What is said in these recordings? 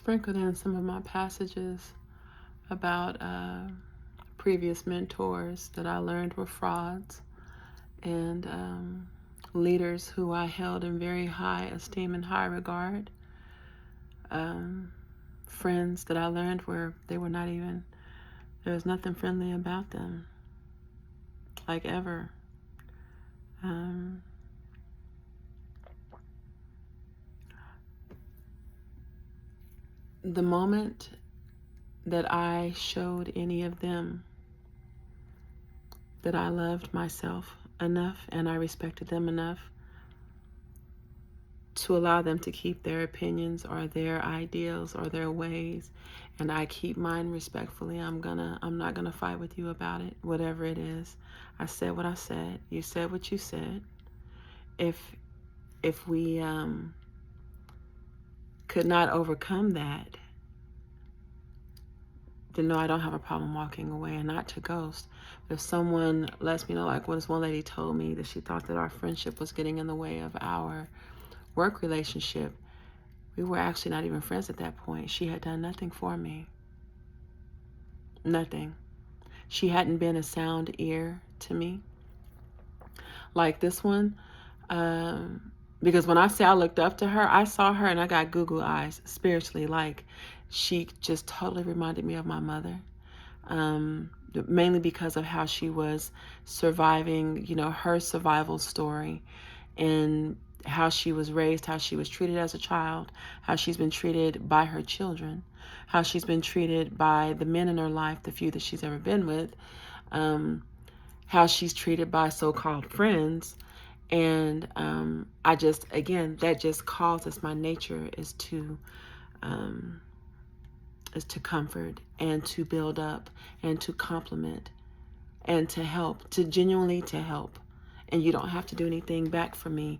sprinkled in some of my passages about previous mentors that I learned were frauds, and leaders who I held in very high esteem and high regard. Friends that I learned there was nothing friendly about them, like ever. The moment that I showed any of them that I loved myself enough and I respected them enough to allow them to keep their opinions or their ideals or their ways, and I keep mine respectfully, I'm not gonna fight with you about it, whatever it is. I said what I said. You said what you said. If we could not overcome that, then no, I don't have a problem walking away, and not to ghost. But if someone lets me know, like what this one lady told me, that she thought that our friendship was getting in the way of our work relationship, we were actually not even friends at that point. She had done nothing for me. Nothing. She hadn't been a sound ear to me like this one. Because when I say I looked up to her, I saw her and I got Google eyes spiritually. Like, she just totally reminded me of my mother. Mainly because of how she was surviving, her survival story, and how she was raised, how she was treated as a child, how she's been treated by her children, how she's been treated by the men in her life, the few that she's ever been with, how she's treated by so-called friends. And that just causes my nature is to comfort and to build up and to compliment and to help, to genuinely to help. And you don't have to do anything back for me.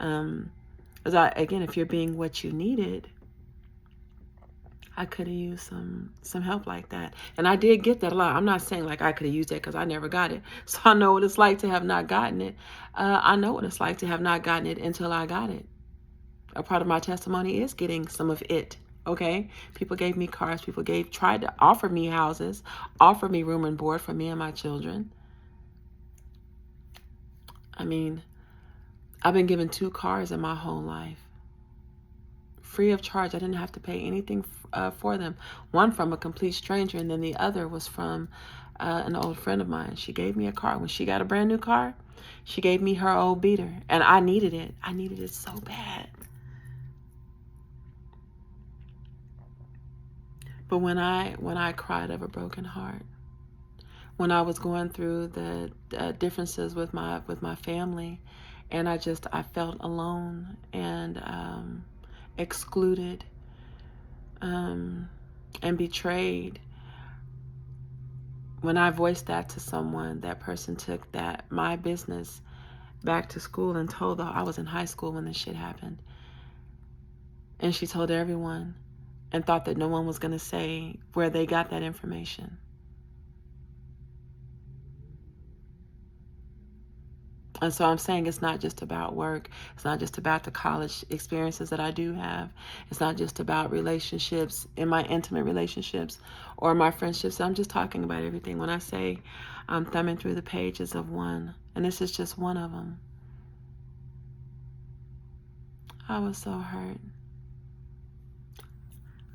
If you're being what you needed, I could have used some help like that. And I did get that a lot. I'm not saying like I could have used it because I never got it. So I know what it's like to have not gotten it. I know what it's like to have not gotten it until I got it. A part of my testimony is getting some of it. Okay? People gave me cars. People tried to offer me houses, offer me room and board for me and my children. I mean, I've been given 2 cars in my whole life. Free of charge. I didn't have to pay anything for them. One from a complete stranger, and then the other was from an old friend of mine. She gave me a car. When she got a brand new car, she gave me her old beater. And I needed it. I needed it so bad. But when I cried of a broken heart, when I was going through the differences with my family, and I felt alone and excluded and betrayed. When I voiced that to someone, that person took my business back to school and told her, I was in high school when this shit happened. And she told everyone and thought that no one was going to say where they got that information. And so I'm saying it's not just about work. It's not just about the college experiences that I do have. It's not just about relationships, in my intimate relationships or my friendships. I'm just talking about everything. When I say I'm thumbing through the pages of one, and this is just one of them, I was so hurt.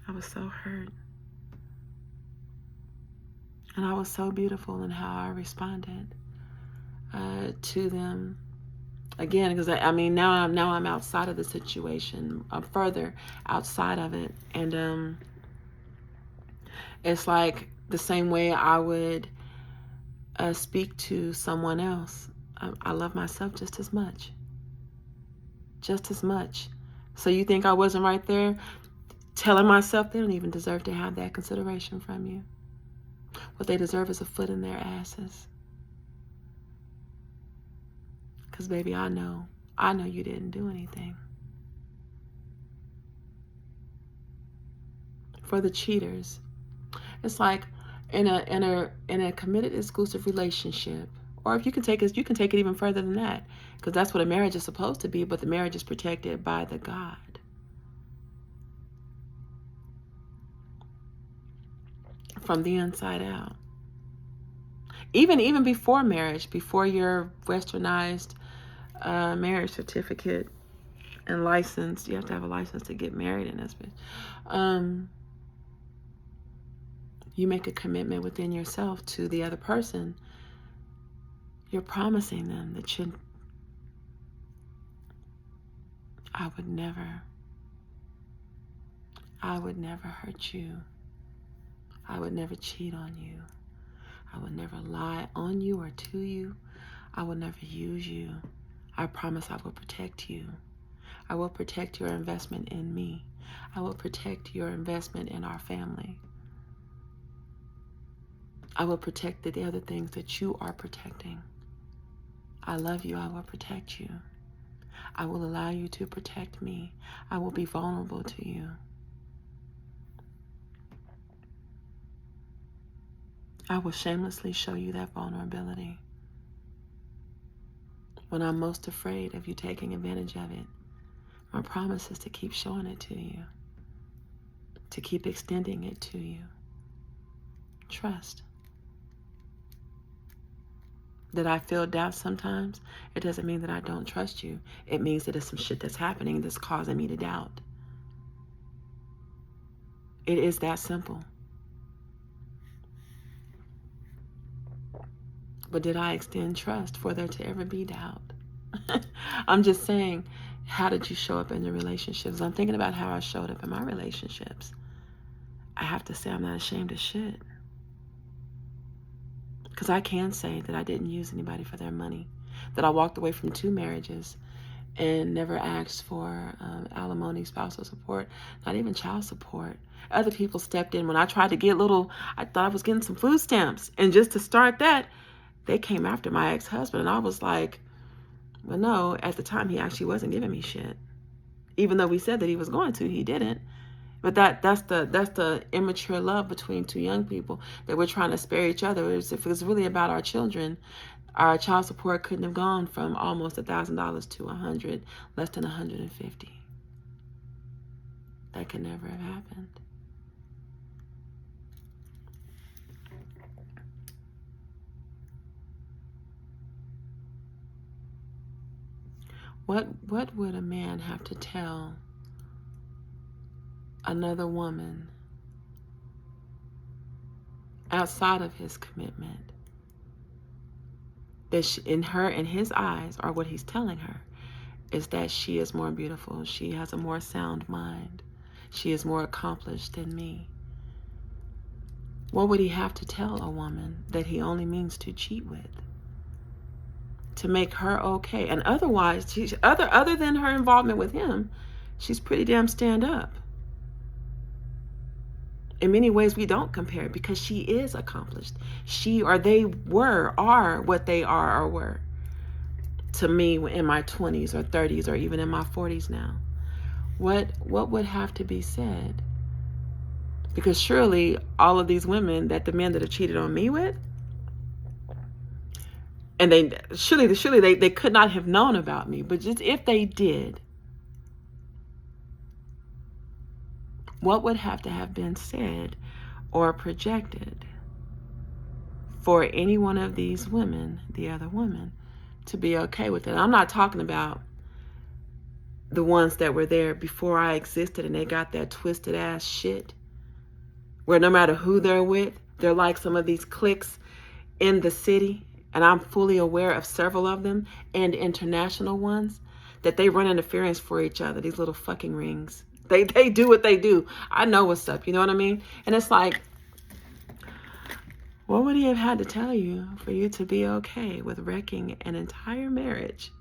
I was so hurt. And I was so beautiful in how I responded to them. Again, because now I'm outside of the situation. I'm further outside of it, and it's like the same way I would speak to someone else. I love myself just as much. Just as much. So you think I wasn't right there telling myself they don't even deserve to have that consideration from you? What they deserve is a foot in their asses. Because, baby, I know you didn't do anything. For the cheaters, it's like in a committed exclusive relationship, or if you can take it even further than that, because that's what a marriage is supposed to be. But the marriage is protected by the God. from the inside out. Even before marriage, before your westernized marriage certificate and license. You have to have a license to get married in this bitch. You make a commitment within yourself to the other person. You're promising them that I would never hurt you. I would never cheat on you. I would never lie on you or to you. I will never use you. I promise I will protect you. I will protect your investment in me. I will protect your investment in our family. I will protect the other things that you are protecting. I love you. I will protect you. I will allow you to protect me. I will be vulnerable to you. I will shamelessly show you that vulnerability. When I'm most afraid of you taking advantage of it, my promise is to keep showing it to you, to keep extending it to you. Trust. That I feel doubt sometimes, it doesn't mean that I don't trust you. It means that there's some shit that's happening that's causing me to doubt. It is that simple. But did I extend trust for there to ever be doubt? I'm just saying, how did you show up in your relationships? I'm thinking about how I showed up in my relationships. I have to say I'm not ashamed of shit. Because I can say that I didn't use anybody for their money. That I walked away from 2 marriages and never asked for alimony, spousal support, not even child support. Other people stepped in when I tried to get I thought I was getting some food stamps. And just to start that, they came after my ex-husband. And I was like, well, no, at the time he actually wasn't giving me shit. Even though we said that he was going to, he didn't. But that's the immature love between 2 young people that we're trying to spare each other. If it was really about our children, our child support couldn't have gone from almost $1,000 to $100, less than $150. That could never have happened. What would a man have to tell another woman outside of his commitment that in his eyes, or what he's telling her, is that she is more beautiful, she has a more sound mind, she is more accomplished than me? What would he have to tell a woman that he only means to cheat with to make her okay? And otherwise, other than her involvement with him, she's pretty damn stand up. In many ways, we don't compare because she is accomplished. She or they are what they are or were to me in my 20s or 30s or even in my 40s now. What would have to be said? Because surely all of these women that the men that have cheated on me with, and they could not have known about me, but just if they did, what would have to have been said or projected for any one of these women, the other woman, to be okay with it? I'm not talking about the ones that were there before I existed and they got that twisted ass shit where no matter who they're with, they're like some of these cliques in the city, and I'm fully aware of several of them and international ones, that they run interference for each other, these little fucking rings. They do what they do. I know what's up, you know what I mean? And it's like, what would he have had to tell you for you to be okay with wrecking an entire marriage,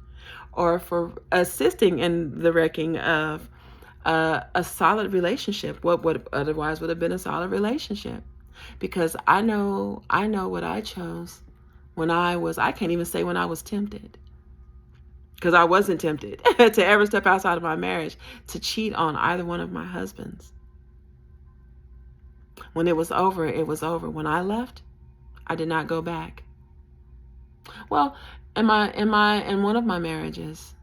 or for assisting in the wrecking of a solid relationship, what would otherwise would have been a solid relationship? Because I know what I chose when I can't even say when I was tempted, because I wasn't tempted to ever step outside of my marriage to cheat on either one of my husbands. When it was over, it was over. When I left, I did not go back. Well, in one of my marriages,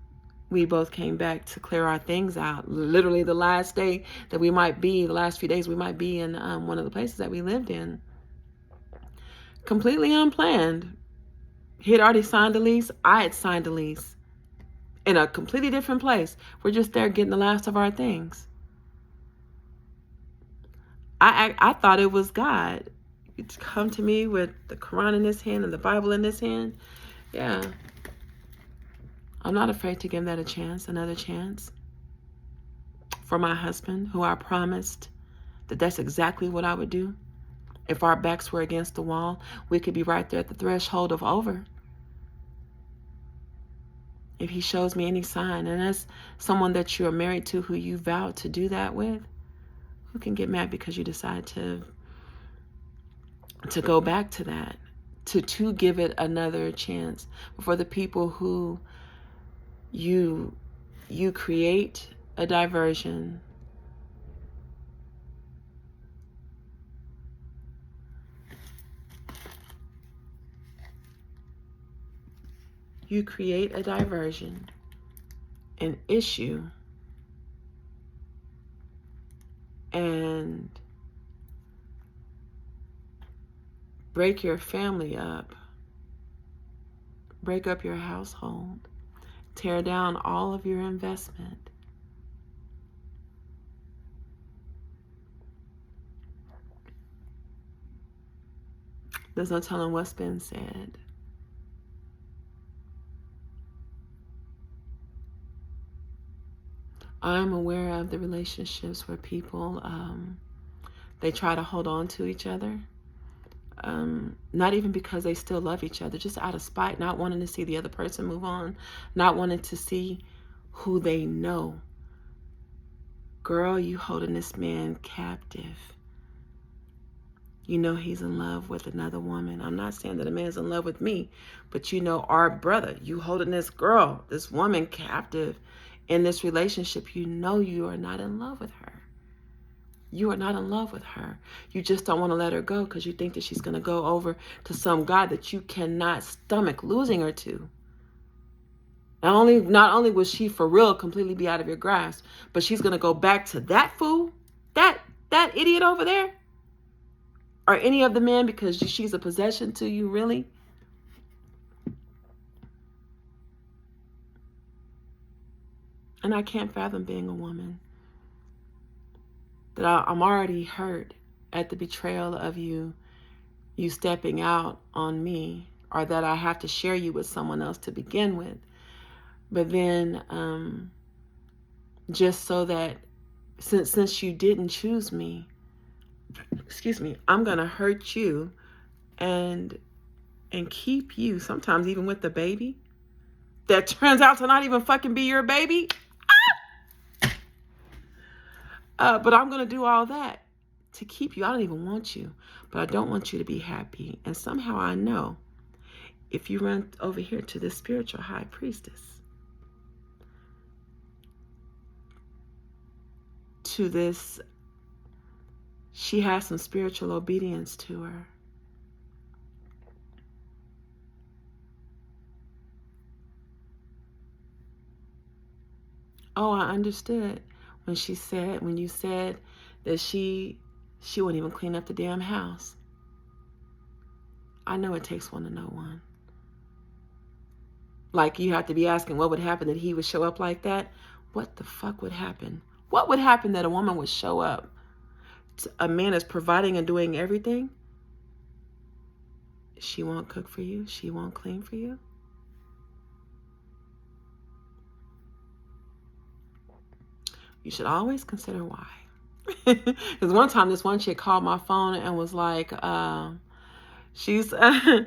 we both came back to clear our things out. Literally the last few days we might be in one of the places that we lived in. Completely unplanned. He had already signed the lease. I had signed the lease in a completely different place. We're just there getting the last of our things. I thought it was God. He'd come to me with the Quran in his hand and the Bible in his hand. Yeah. I'm not afraid to give that a chance, another chance. For my husband, who I promised that that's exactly what I would do. If our backs were against the wall, we could be right there at the threshold of over. If he shows me any sign, and that's someone that you are married to who you vowed to do that with, who can get mad because you decide to go back to that, to give it another chance? For the people who you create a diversion, an issue, and break your family up, break up your household, tear down all of your investment. There's no telling what's been said. I'm aware of the relationships where people, they try to hold on to each other. Not even because they still love each other, just out of spite, not wanting to see the other person move on, not wanting to see who they know. Girl, you holding this man captive. You know he's in love with another woman. I'm not saying that a man's in love with me, but you know, our brother, you holding this girl, this woman captive in this relationship. You know you are not in love with her. You are not in love with her. You just don't want to let her go because you think that she's going to go over to some guy that you cannot stomach losing her to. Not only will she for real completely be out of your grasp, but she's going to go back to that fool, that idiot over there, or any of the men because she's a possession to you, really? And I can't fathom being a woman. That I'm already hurt at the betrayal of you stepping out on me, or that I have to share you with someone else to begin with. But then, just so that since you didn't choose me, I'm gonna hurt you and keep you, sometimes even with the baby that turns out to not even fucking be your baby. But I'm gonna do all that to keep you. I don't even want you, but I don't want you to be happy. And somehow I know if you run over here to this spiritual high priestess, to this, she has some spiritual obedience to her. Oh, I understood when you said that she wouldn't even clean up the damn house. I know it takes one to know one. Like, you have to be asking what would happen that he would show up like that. What the fuck would happen? What would happen that a woman would show up? A man is providing and doing everything. She won't cook for you. She won't clean for you. You should always consider why. Because one time this one chick called my phone and was like, she's, I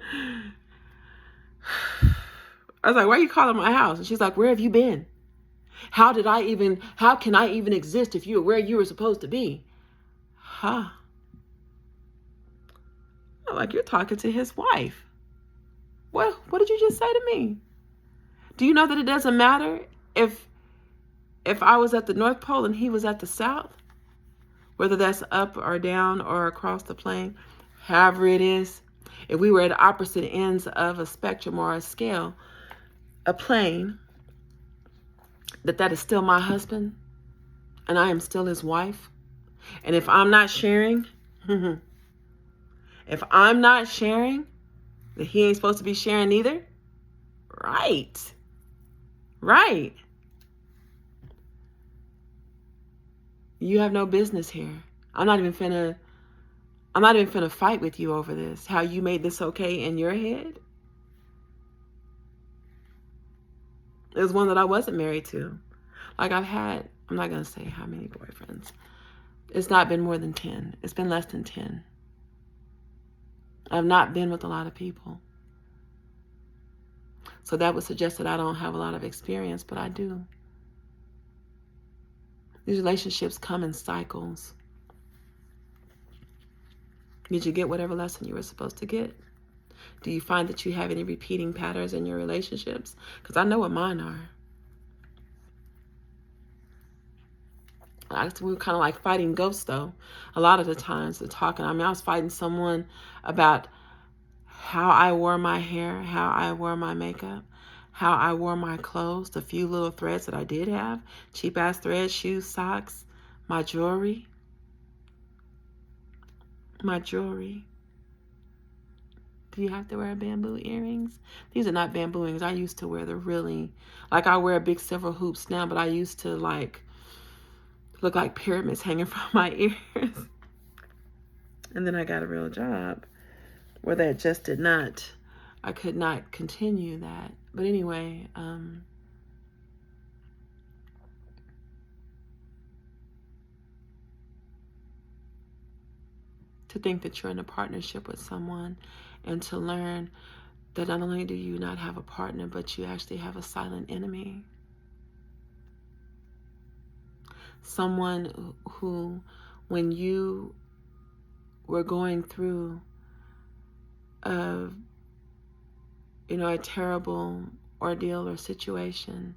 was like, why are you calling my house? And she's like, where have you been? How can I even exist if you were where you were supposed to be? Huh. I'm like, you're talking to his wife. What did you just say to me? Do you know that it doesn't matter if I was at the North Pole and he was at the South? Whether that's up or down or across the plane, however it is, if we were at opposite ends of a spectrum or a scale, a plane, that is still my husband and I am still his wife. And if I'm not sharing, If I'm not sharing, that he ain't supposed to be sharing either? Right. Right. You have no business here. I'm not even finna fight with you over this. How you made this okay in your head? It was one that I wasn't married to. Like I'm not gonna say how many boyfriends. It's not been more than 10. It's been less than 10. I've not been with a lot of people. So that would suggest that I don't have a lot of experience, but I do. These relationships come in cycles. Did you get whatever lesson you were supposed to get? Do you find that you have any repeating patterns in your relationships? Because I know what mine are. We were kind of like fighting ghosts, though. A lot of the times, I was fighting someone about how I wore my hair, how I wore my makeup, how I wore my clothes, the few little threads that I did have, cheap-ass threads, shoes, socks, my jewelry. My jewelry. Do you have to wear bamboo earrings? These are not bamboo earrings. I used to wear the really, like I wear big silver hoops now, but I used to like look like pyramids hanging from my ears. And then I got a real job where that just I could not continue that. But anyway, to think that you're in a partnership with someone and to learn that not only do you not have a partner, but you actually have a silent enemy. Someone who, when you were going through a terrible ordeal or situation,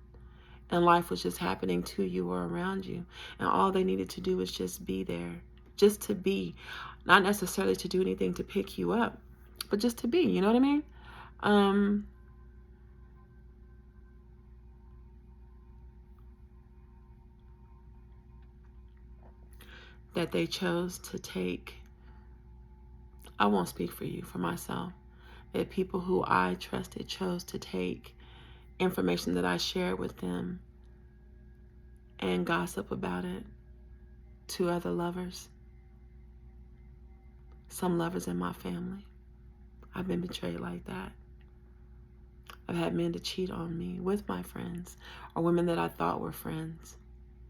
and life was just happening to you or around you, and all they needed to do was just be there, just to be, not necessarily to do anything to pick you up, but just to be, you know what I mean? That they chose to take, I won't speak for you, for myself, that people who I trusted chose to take information that I shared with them and gossip about it to other lovers. Some lovers in my family. I've been betrayed like that. I've had men to cheat on me with my friends or women that I thought were friends.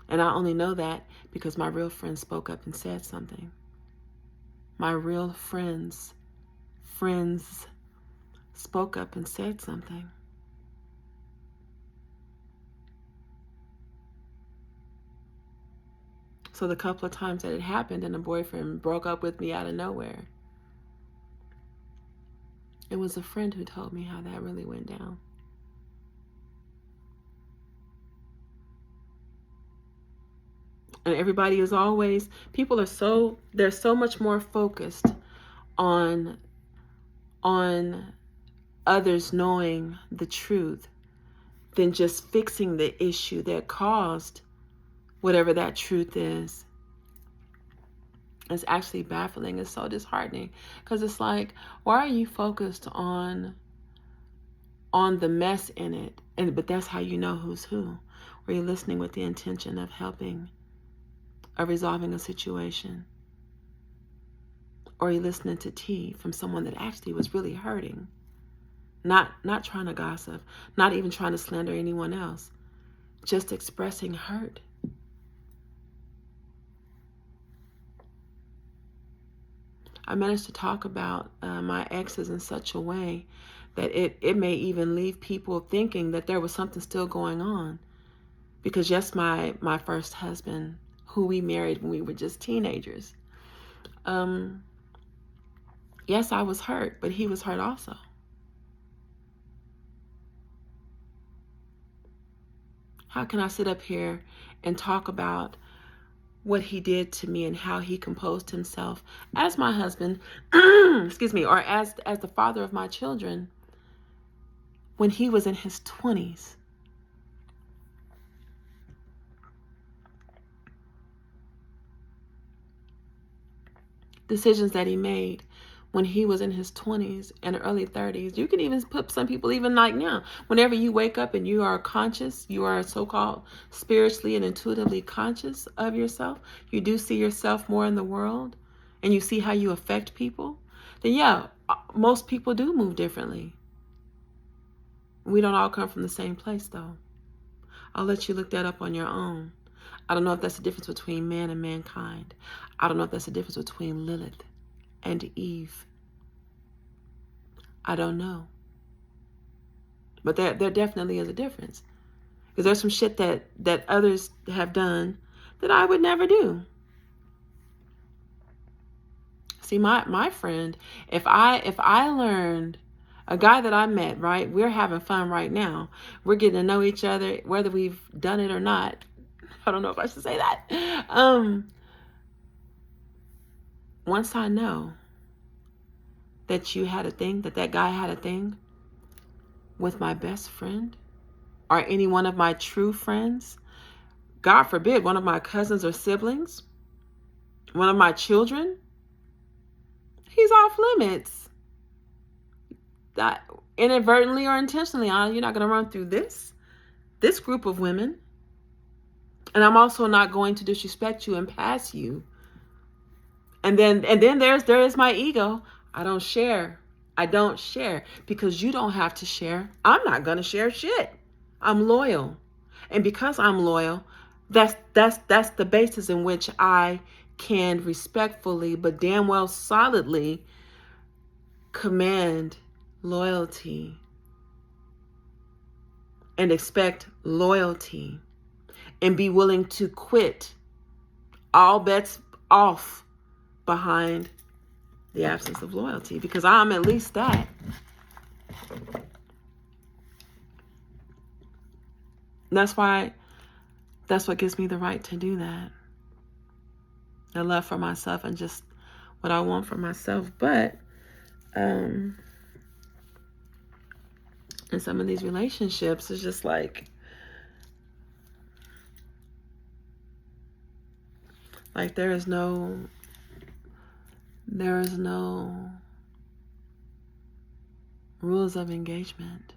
And I only know that because my real friends spoke up and said something. My real friends spoke up and said something. So the couple of times that it happened and a boyfriend broke up with me out of nowhere, it was a friend who told me how that really went down. And everybody is always, people are they're so much more focused on others knowing the truth than just fixing the issue that caused whatever that truth is. It's actually baffling. It's so disheartening because it's like, why are you focused on the mess in it? But that's how you know who's who. Were you listening with the intention of helping or resolving a situation? Or are you listening to tea from someone that actually was really hurting? Not trying to gossip, not even trying to slander anyone else, just expressing hurt. I managed to talk about my exes in such a way that it may even leave people thinking that there was something still going on. Because yes, my first husband, who we married when we were just teenagers, yes, I was hurt, but he was hurt also. How can I sit up here and talk about what he did to me and how he composed himself as my husband, excuse me, or as the father of my children when he was in his 20s? Decisions that he made when he was in his 20s and early 30s. You can even put some people even like now. Whenever you wake up and you are conscious, you are so-called spiritually and intuitively conscious of yourself, you do see yourself more in the world, and you see how you affect people, then yeah, most people do move differently. We don't all come from the same place, though. I'll let you look that up on your own. I don't know if that's the difference between man and mankind. I don't know if that's the difference between Lilith and Eve. I don't know. But there definitely is a difference. Because there's some shit that others have done that I would never do. See, my friend, if I learned, a guy that I met, right, we're having fun right now. We're getting to know each other, whether we've done it or not. I don't know if I should say that. Once I know that you had a thing, that guy had a thing with my best friend or any one of my true friends, God forbid, one of my cousins or siblings, one of my children, he's off limits. That inadvertently or intentionally, you're not going to run through this group of women. And I'm also not going to disrespect you and pass you. And then there is my ego. I don't share because you don't have to share. I'm not going to share shit. I'm loyal. And because I'm loyal, that's the basis in which I can respectfully but damn well solidly command loyalty and expect loyalty and be willing to quit all bets off behind the absence of loyalty, because I'm at least that. That's what gives me the right to do that. The love for myself and just what I want for myself. But in some of these relationships, it's just like there is no rules of engagement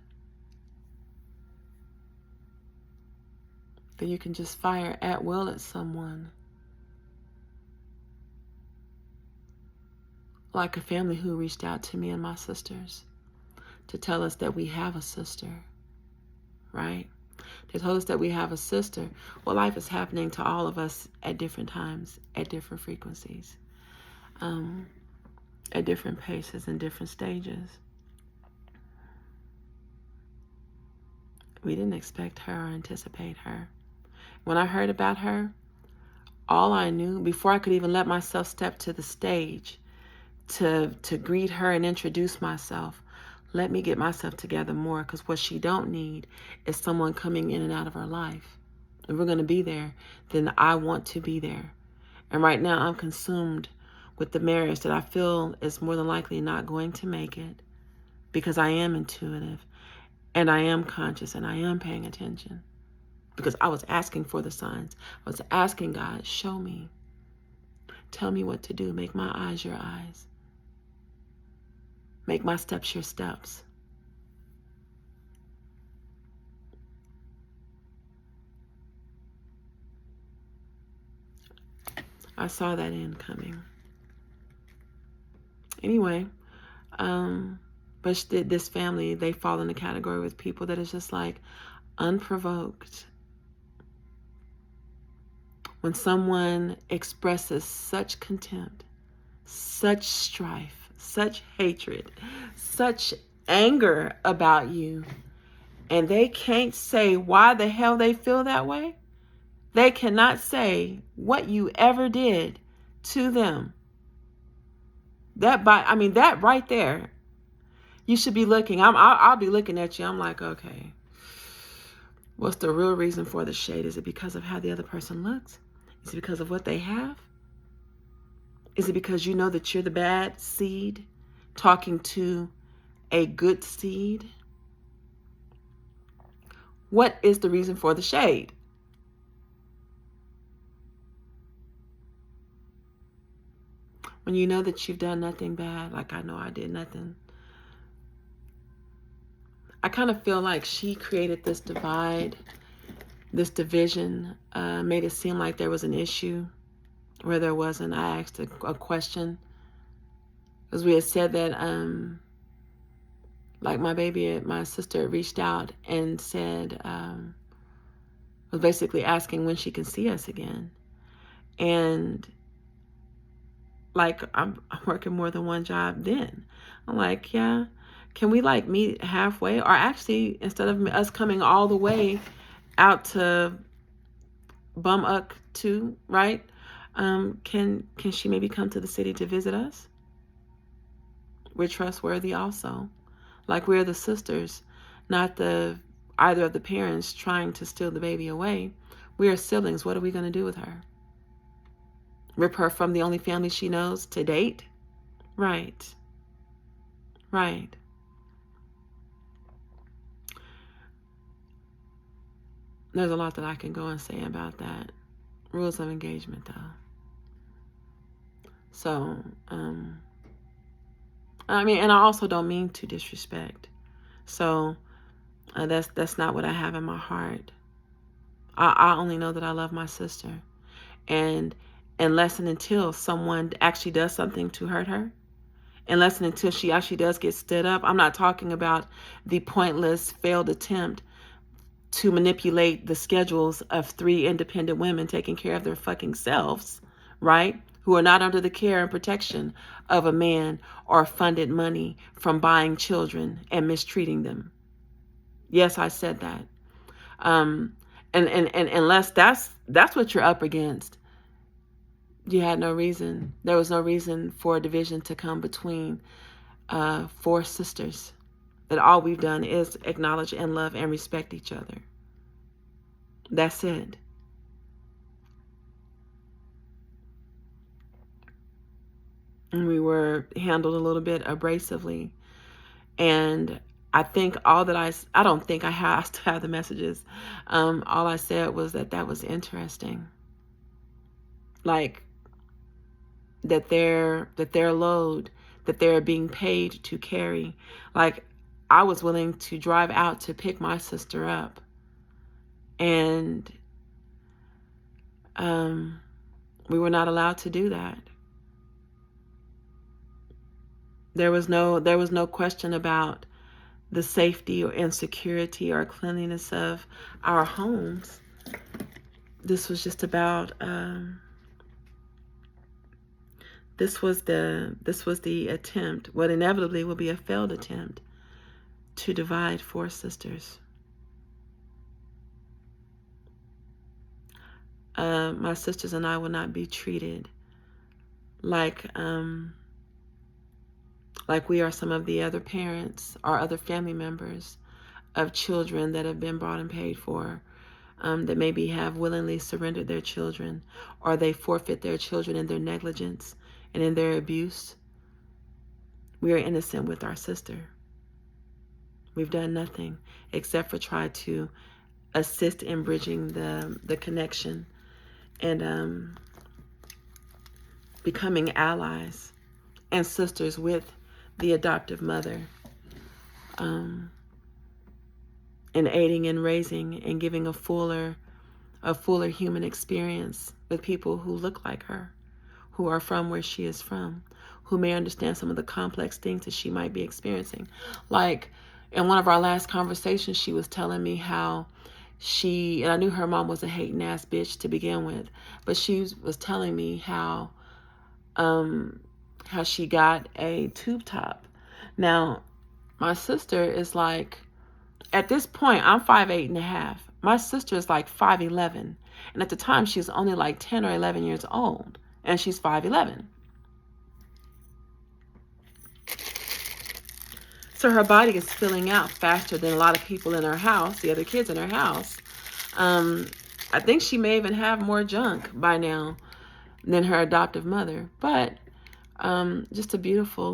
that you can just fire at will at someone. Like a family who reached out to me and my sisters to tell us that we have a sister, right? They told us that we have a sister. Well, life is happening to all of us at different times, at different frequencies, at different paces and different stages. We didn't expect her or anticipate her. When I heard about her, all I knew, before I could even let myself step to the stage to greet her and introduce myself, let me get myself together more, because what she don't need is someone coming in and out of her life. If we're going to be there, then I want to be there. And right now I'm consumed with the marriage that I feel is more than likely not going to make it, because I am intuitive and I am conscious and I am paying attention, because I was asking for the signs. I was asking God, show me. Tell me what to do. Make my eyes your eyes. Make my steps your steps. I saw that end coming. Anyway, but this family, they fall in the category with people that is just like unprovoked. When someone expresses such contempt, such strife, such hatred, such anger about you, and they can't say why the hell they feel that way, they cannot say what you ever did to them. That right there, you should be looking. I'll be looking at you. I'm like, okay, what's the real reason for the shade? Is it because of how the other person looks? Is it because of what they have? Is it because you know that you're the bad seed talking to a good seed? What is the reason for the shade? when you know that you've done nothing bad, like I know I did nothing. I kind of feel like she created this divide, this division, made it seem like there was an issue where there wasn't. I asked a question, because we had said that, like my sister reached out and said, was basically asking when she can see us again. And like, I'm working more than one job then. I'm like, yeah, can we like meet halfway? Or actually, instead of us coming all the way out to Bummuck too, right? Can she maybe come to the city to visit us? We're trustworthy also. Like, we're the sisters, not either of the parents trying to steal the baby away. We are siblings. What are we going to do with her? Rip her from the only family she knows to date? Right. Right. There's a lot that I can go and say about that. Rules of engagement, though. So, I mean, and I also don't mean to disrespect. So, that's not what I have in my heart. I only know that I love my sister. And unless and until someone actually does something to hurt her, unless and until she actually does get stood up, I'm not talking about the pointless failed attempt to manipulate the schedules of 3 independent women taking care of their fucking selves, right? Who are not under the care and protection of a man or funded money from buying children and mistreating them. Yes, I said that. And unless that's what you're up against, you had no reason. There was no reason for a division to come between 4 sisters. That all we've done is acknowledge and love and respect each other. That's it. And we were handled a little bit abrasively. And I think I don't think I still have the messages. All I said was that was interesting. Like, that their load, that they're being paid to carry. Like, I was willing to drive out to pick my sister up. And we were not allowed to do that. There was no question about the safety or insecurity or cleanliness of our homes. This was just about this was the attempt, what inevitably will be a failed attempt, to divide 4 sisters. My sisters and I will not be treated like we are some of the other parents or other family members of children that have been bought and paid for, that maybe have willingly surrendered their children, or they forfeit their children in their negligence and in their abuse. We are innocent with our sister. We've done nothing except for try to assist in bridging the connection and becoming allies and sisters with the adoptive mother, and aiding in raising and giving a fuller human experience with people who look like her, who are from where she is from, who may understand some of the complex things that she might be experiencing. Like, in one of our last conversations, she was telling me how and I knew her mom was a hating ass bitch to begin with, but she was telling me how she got a tube top. Now, my sister is like, at this point, I'm 5'8.5". My sister is like 5'11", and at the time she was only like 10 or 11 years old, and she's 5'11". So her body is filling out faster than a lot of people in her house, the other kids in her house. I think she may even have more junk by now than her adoptive mother, but just a beautiful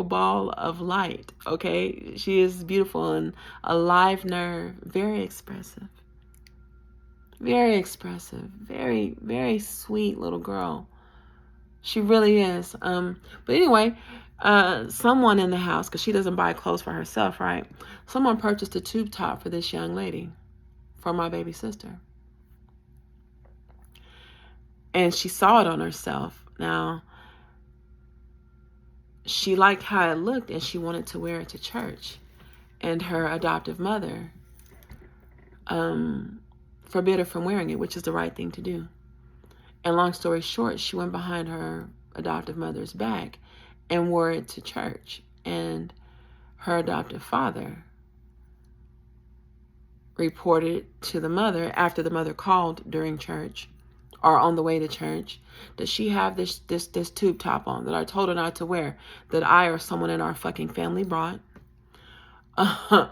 ball of light. Okay, she is beautiful and a live nerve, very expressive, very, very sweet little girl. She really is. But anyway, someone in the house, because she doesn't buy clothes for herself, right? Someone purchased a tube top for this young lady, for my baby sister. And she saw it on herself. Now, she liked how it looked and she wanted to wear it to church. And her adoptive mother forbid her from wearing it, which is the right thing to do. And long story short, she went behind her adoptive mother's back and wore it to church. And her adoptive father reported to the mother after the mother called during church or on the way to church that she have this tube top on that I told her not to wear, that I or someone in our fucking family brought. And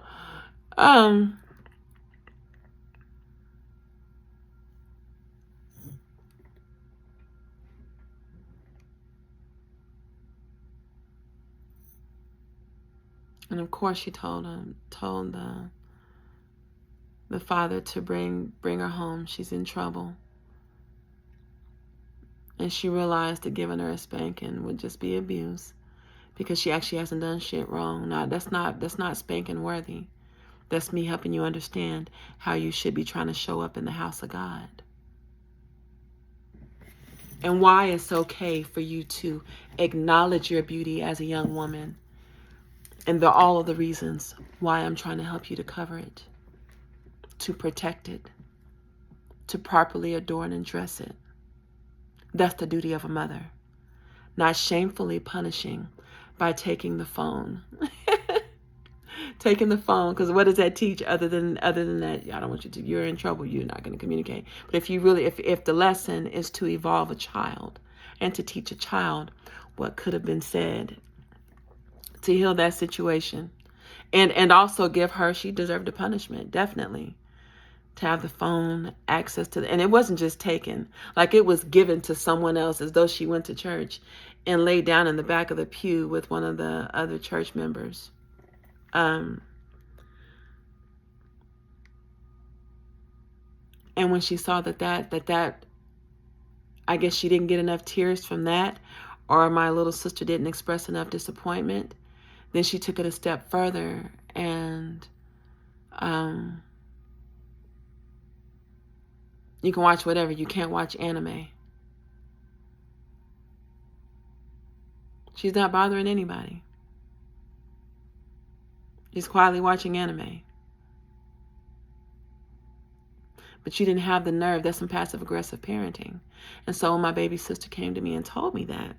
of course she told the father to bring her home. She's in trouble. And she realized that giving her a spanking would just be abuse, because she actually hasn't done shit wrong. Now, that's not spanking worthy. That's me helping you understand how you should be trying to show up in the house of God. And why it's okay for you to acknowledge your beauty as a young woman. And all of the reasons why I'm trying to help you to cover it, to protect it, to properly adorn and dress it. That's the duty of a mother. Not shamefully punishing by taking the phone. Taking the phone, because what does that teach other than that? I don't want you to, you're in trouble, you're not going to communicate. But if you really, if the lesson is to evolve a child and to teach a child what could have been said to heal that situation, and also give her, she deserved a punishment, definitely, to have the phone access to and it wasn't just taken, like it was given to someone else, as though she went to church and laid down in the back of the pew with one of the other church members. And when she saw that I guess she didn't get enough tears from that, or my little sister didn't express enough disappointment, then she took it a step further and you can watch whatever, you can't watch anime. She's not bothering anybody. She's quietly watching anime. But you didn't have the nerve. That's some passive aggressive parenting. And so when my baby sister came to me and told me that,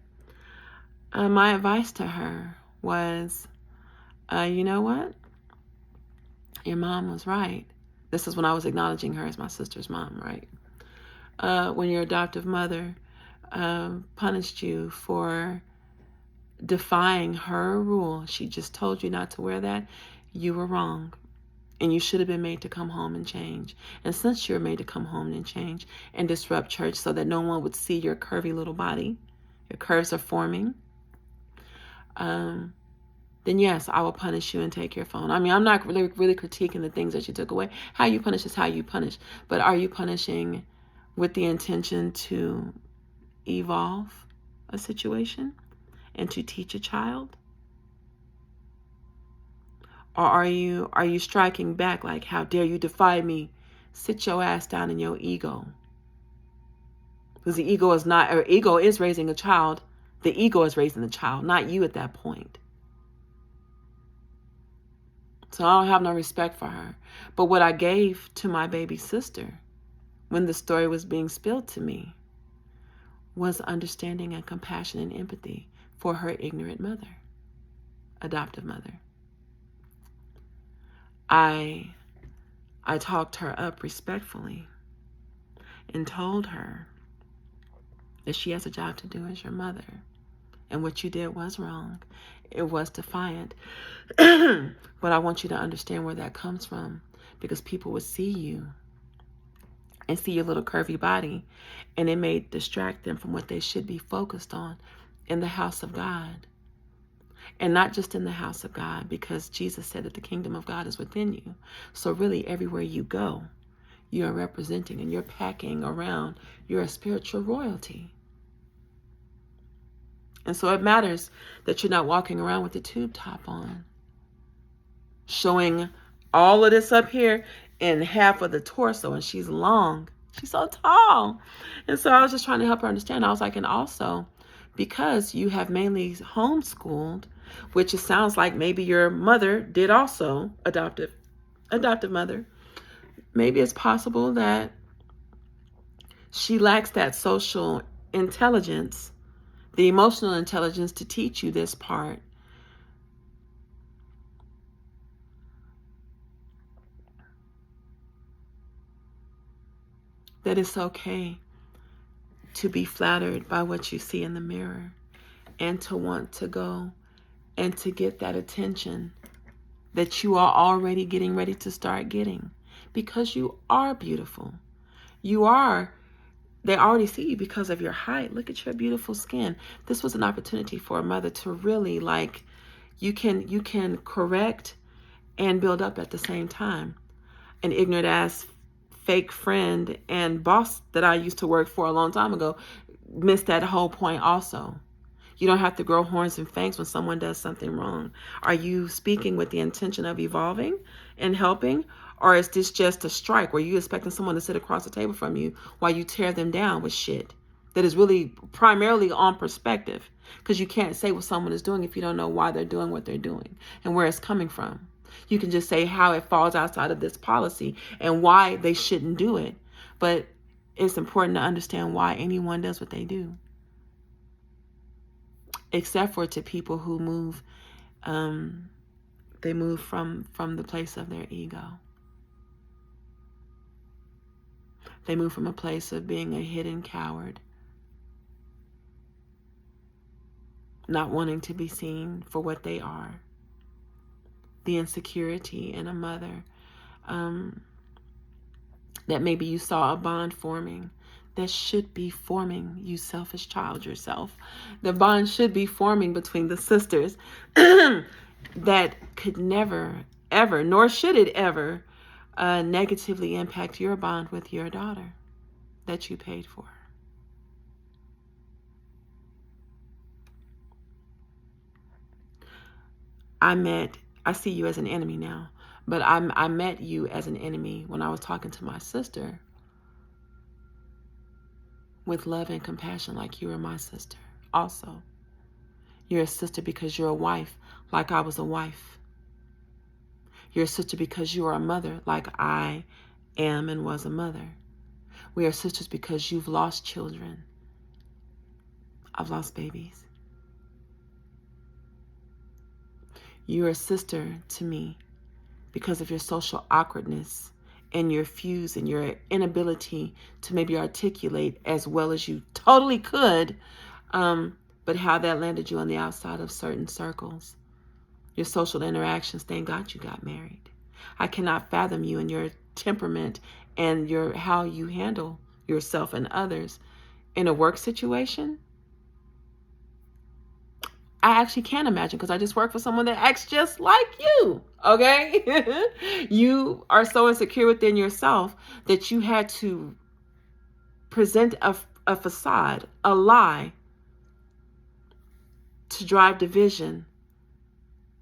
my advice to her was, you know what? Your mom was right. This is when I was acknowledging her as my sister's mom, right? When your adoptive mother punished you for defying her rule, she just told you not to wear that, you were wrong. And you should have been made to come home and change. And since you're made to come home and change and disrupt church so that no one would see your curvy little body, your curves are forming, then yes, I will punish you and take your phone. I mean, I'm not really critiquing the things that you took away. How you punish is how you punish. But are you punishing with the intention to evolve a situation and to teach a child? Or are you striking back like, how dare you defy me? Sit your ass down in your ego. Because the ego is not, or ego is raising a child. The ego is raising the child, not you at that point. So I don't have no respect for her. But what I gave to my baby sister when the story was being spilled to me was understanding and compassion and empathy for her ignorant mother, adoptive mother. I talked her up respectfully and told her that she has a job to do as your mother. And what you did was wrong. It was defiant. But I want you to understand where that comes from, because people would see you and see your little curvy body, and it may distract them from what they should be focused on in the house of God. And not just in the house of God, because Jesus said that the kingdom of God is within you. So really, everywhere you go, you're representing and you're packing around, you're a spiritual royalty. And so it matters that you're not walking around with the tube top on, showing all of this up here and half of the torso, and she's long. She's so tall. And so I was just trying to help her understand. I was like, and also, because you have mainly homeschooled, which it sounds like maybe your mother did also, adoptive mother, maybe it's possible that she lacks that social intelligence, the emotional intelligence to teach you this part. That it's okay to be flattered by what you see in the mirror and to want to go and to get that attention that you are already getting ready to start getting, because you are beautiful. You are. They already see you because of your height. Look at your beautiful skin. This was an opportunity for a mother to really, like, you can correct and build up at the same time. An ignorant ass fake friend and boss that I used to work for a long time ago missed that whole point also. You don't have to grow horns and fangs when someone does something wrong. Are you speaking with the intention of evolving and helping? Or is this just a strike where you're expecting someone to sit across the table from you while you tear them down with shit that is really primarily on perspective? Because you can't say what someone is doing if you don't know why they're doing what they're doing and where it's coming from. You can just say how it falls outside of this policy and why they shouldn't do it. But it's important to understand why anyone does what they do. Except for to people who move, they move from the place of their ego. They move from a place of being a hidden coward, not wanting to be seen for what they are. The insecurity in a mother, that maybe you saw a bond forming that should be forming, you selfish child yourself. The bond should be forming between the sisters that could never, ever, nor should it ever, negatively impact your bond with your daughter that you paid for. I see you as an enemy now, but I met you as an enemy when I was talking to my sister with love and compassion, like you were my sister. Also, you're a sister because you're a wife, like I was a wife. You're a sister because you are a mother, like I am and was a mother. We are sisters because you've lost children. I've lost babies. You're a sister to me because of your social awkwardness and your fuse and your inability to maybe articulate as well as you totally could, but how that landed you on the outside of certain circles. Your social interactions, thank God you got married. I cannot fathom you and your temperament and how you handle yourself and others in a work situation. I actually can't imagine, because I just work for someone that acts just like you, okay? You are so insecure within yourself that you had to present a facade, a lie, to drive division,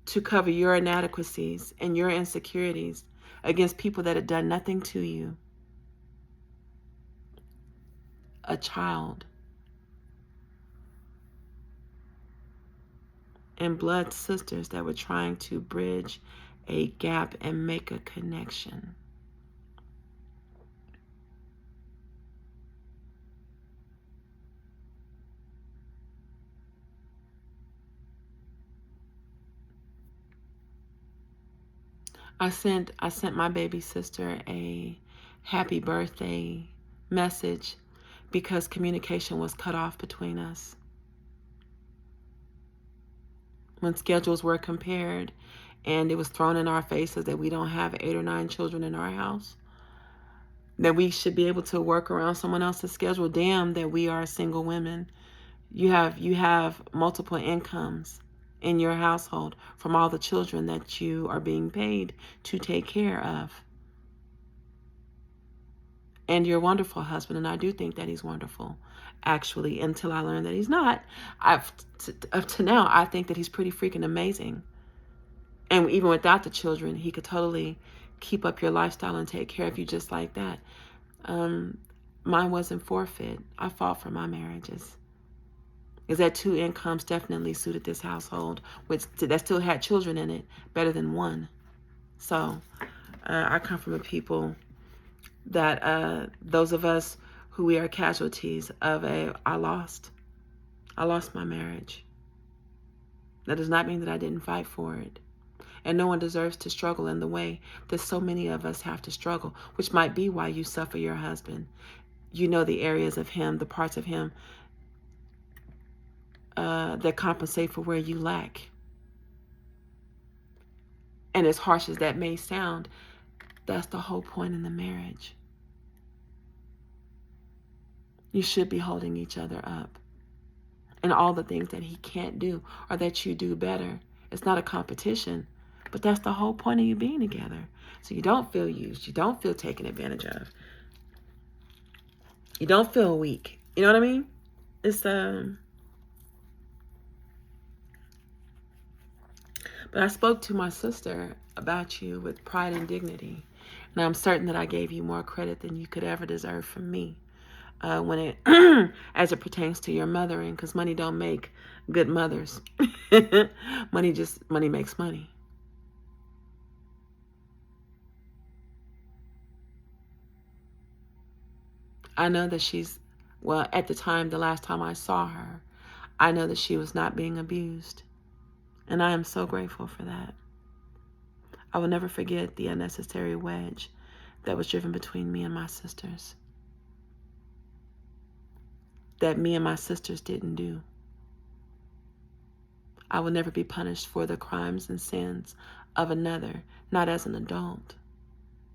to cover your inadequacies and your insecurities against people that had done nothing to you. A child. And blood sisters that were trying to bridge a gap and make a connection. I sent my baby sister a happy birthday message because communication was cut off between us. When schedules were compared and it was thrown in our faces that we don't have 8 or 9 children in our house, that we should be able to work around someone else's schedule. Damn, that we are single women. You have multiple incomes in your household from all the children that you are being paid to take care of. And you're a wonderful husband, and I do think that he's wonderful, actually, until I learned that he's not. Up to now, I think that he's pretty freaking amazing. And even without the children, he could totally keep up your lifestyle and take care of you just like that. Mine wasn't forfeit. I fought for my marriages. Because that 2 incomes definitely suited this household, which that still had children in it, better than 1. So I come from a people that those of us who we are casualties of I lost my marriage. That does not mean that I didn't fight for it. And no one deserves to struggle in the way that so many of us have to struggle, which might be why you suffer your husband. You know the areas of him, the parts of him that compensate for where you lack. And as harsh as that may sound, that's the whole point in the marriage. You should be holding each other up. And all the things that he can't do or that you do better. It's not a competition, but that's the whole point of you being together. So you don't feel used. You don't feel taken advantage of. You don't feel weak. You know what I mean? It's But I spoke to my sister about you with pride and dignity. And I'm certain that I gave you more credit than you could ever deserve from me. When it as it pertains to your mothering, because money don't make good mothers. Money makes money. I know that at the time, the last time I saw her, I know that she was not being abused. And I am so grateful for that. I will never forget the unnecessary wedge that was driven between me and my sisters. That me and my sisters didn't do. I will never be punished for the crimes and sins of another, not as an adult,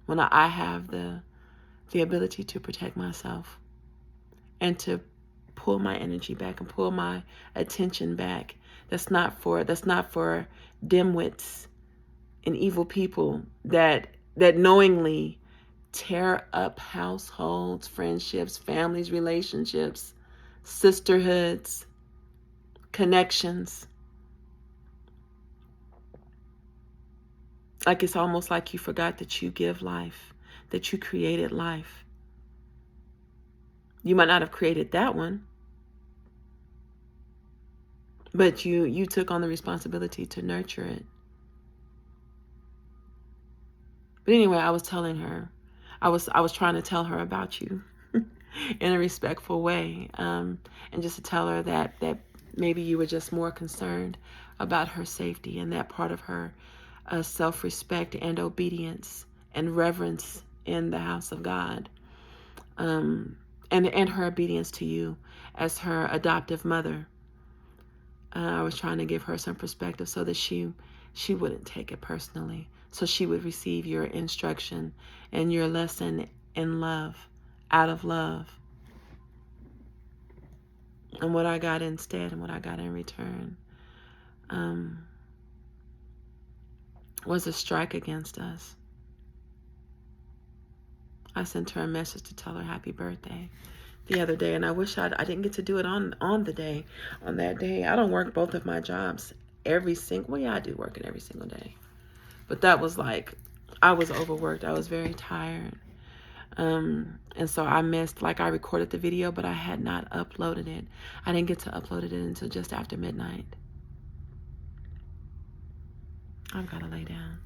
when I have the ability to protect myself and to pull my energy back and pull my attention back. That's not for dimwits and evil people that knowingly tear up households, friendships, families, relationships, sisterhoods, connections. Like it's almost like you forgot that you give life, that you created life. You might not have created that one, but you took on the responsibility to nurture it. But anyway, I was telling her, I was trying to tell her about you in a respectful way, and just to tell her that maybe you were just more concerned about her safety and that part of her self-respect and obedience and reverence in the house of God, and her obedience to you as her adoptive mother. I was trying to give her some perspective so that she wouldn't take it personally, so she would receive your instruction and your lesson in love, out of love. And what I got instead and what I got in return was a strike against us. I sent her a message to tell her happy birthday the other day, and I wish I didn't get to do it on that day. I don't work both of my jobs every single, well, yeah, I do work it every single day. But that was like, I was overworked. I was very tired. And so I missed, I recorded the video, but I had not uploaded it. I didn't get to upload it until just after midnight. I've got to lay down.